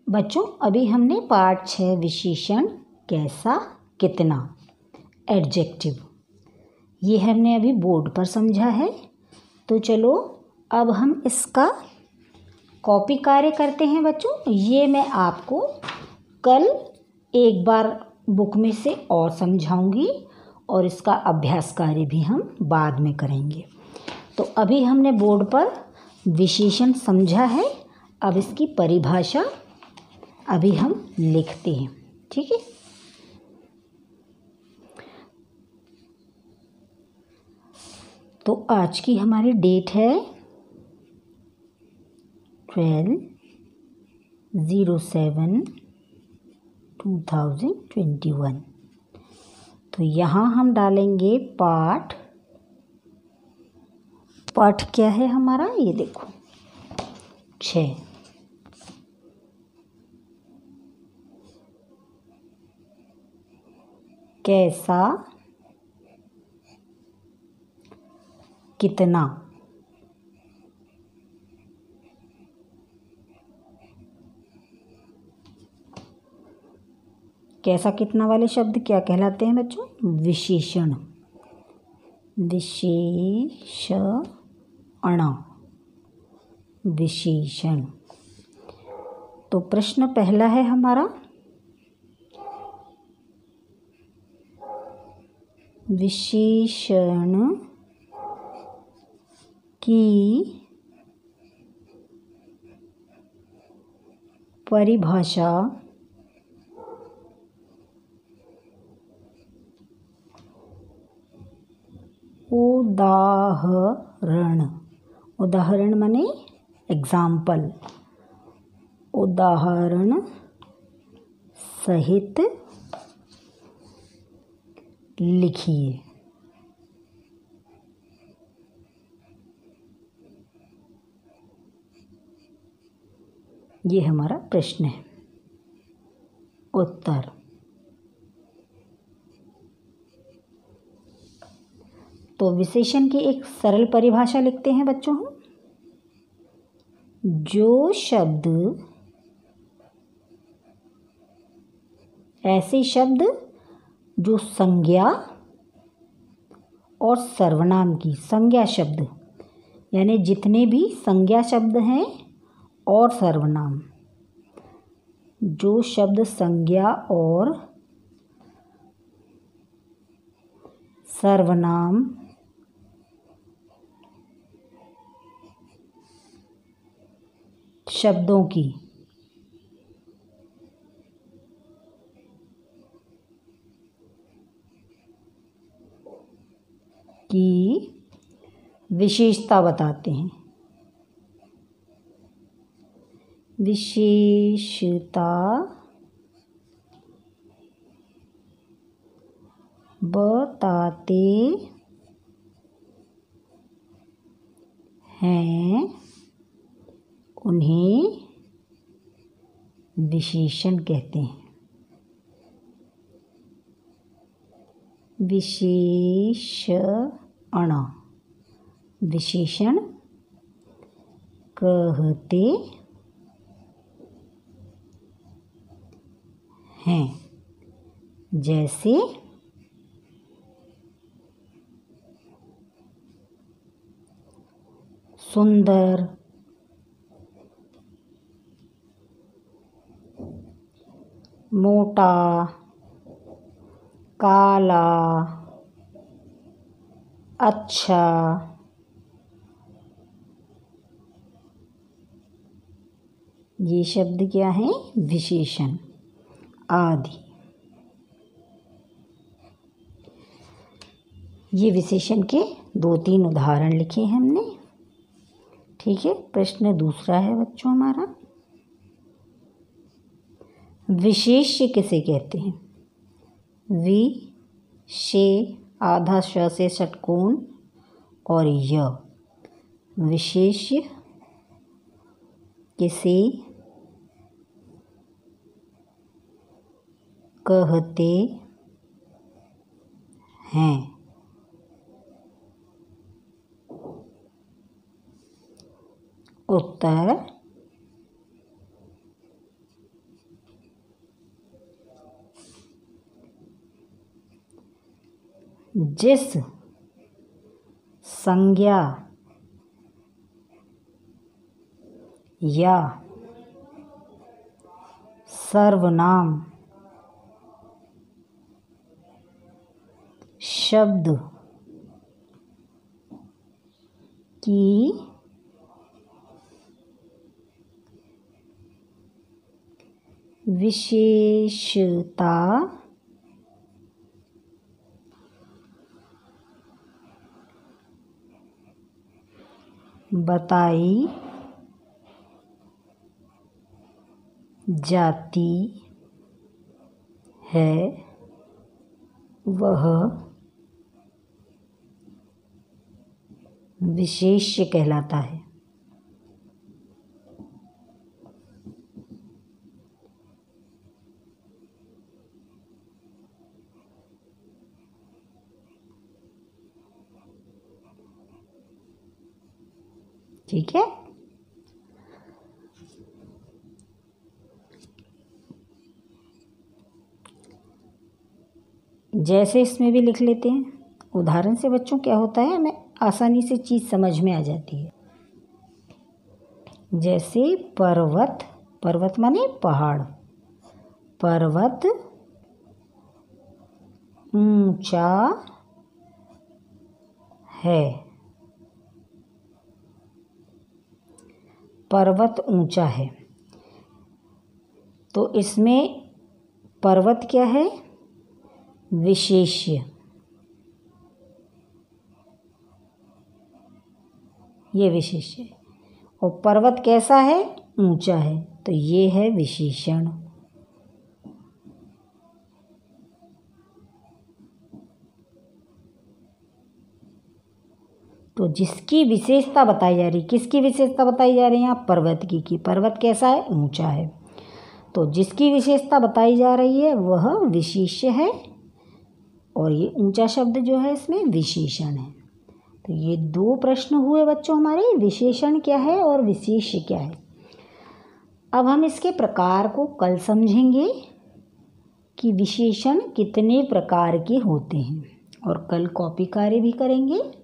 बच्चों अभी हमने पाठ 6 विशेषण कैसा कितना एडजेक्टिव ये हमने अभी बोर्ड पर समझा है। तो चलो अब हम इसका कॉपी कार्य करते हैं बच्चों। ये मैं आपको कल एक बार बुक में से और समझाऊंगी और इसका अभ्यास कार्य भी हम बाद में करेंगे। तो अभी हमने बोर्ड पर विशेषण समझा है, अब इसकी परिभाषा अभी हम लिखते हैं, ठीक है। तो आज की हमारी डेट है 12/07/2021। तो यहाँ हम डालेंगे पाठ क्या है हमारा, ये देखो 6। कैसा कितना। कैसा कितना वाले शब्द क्या कहलाते हैं बच्चों? विशेषण। विशेषण। तो प्रश्न पहला है हमारा, विशेषण की परिभाषा उदाहरण माने एग्जाम्पल, उदाहरण सहित लिखिए। ये हमारा प्रश्न है। उत्तर, तो विशेषण की एक सरल परिभाषा लिखते हैं बच्चों हम। जो शब्द, ऐसे शब्द जो संज्ञा और सर्वनाम की, संज्ञा शब्द यानी जितने भी संज्ञा शब्द हैं और सर्वनाम, जो शब्द संज्ञा और सर्वनाम शब्दों की विशेषता बताते हैं। विशेषता बताते हैं, उन्हें विशेषण कहते हैं। विशेषण कहते हैं। जैसे सुंदर, मोटा, काला, अच्छा, ये शब्द क्या है? विशेषण आदि। ये विशेषण के 2-3 उदाहरण लिखे हैं हमने, ठीक है। प्रश्न दूसरा है बच्चों हमारा, विशेष्य किसे कहते हैं? आधा श से षटकोण और य, विशेष्य किसे कहते हैं? उत्तर, जिस संज्ञा या सर्वनाम शब्द की विशेषता बताई जाती है वह विशेष्य कहलाता है। ठीक है। जैसे इसमें भी लिख लेते हैं, उदाहरण से बच्चों क्या होता है, हमें आसानी से चीज़ समझ में आ जाती है। जैसे पर्वत, पर्वत माने पहाड़, पर्वत ऊंचा है, पर्वत ऊंचा है। तो इसमें पर्वत क्या है, विशेष्य, ये विशेष्य है। और पर्वत कैसा है, ऊंचा है, तो ये है विशेषण। तो जिसकी विशेषता बताई जा रही, किसकी विशेषता बताई जा रही है, पर्वत की पर्वत कैसा है, ऊंचा है। तो जिसकी विशेषता बताई जा रही है वह विशेष्य है, और ये ऊंचा शब्द जो है इसमें विशेषण है। तो ये दो प्रश्न हुए बच्चों हमारे, विशेषण क्या है और विशेष्य क्या है। अब हम इसके प्रकार को कल समझेंगे कि विशेषण कितने प्रकार के होते हैं, और कल कॉपी कार्य भी करेंगे।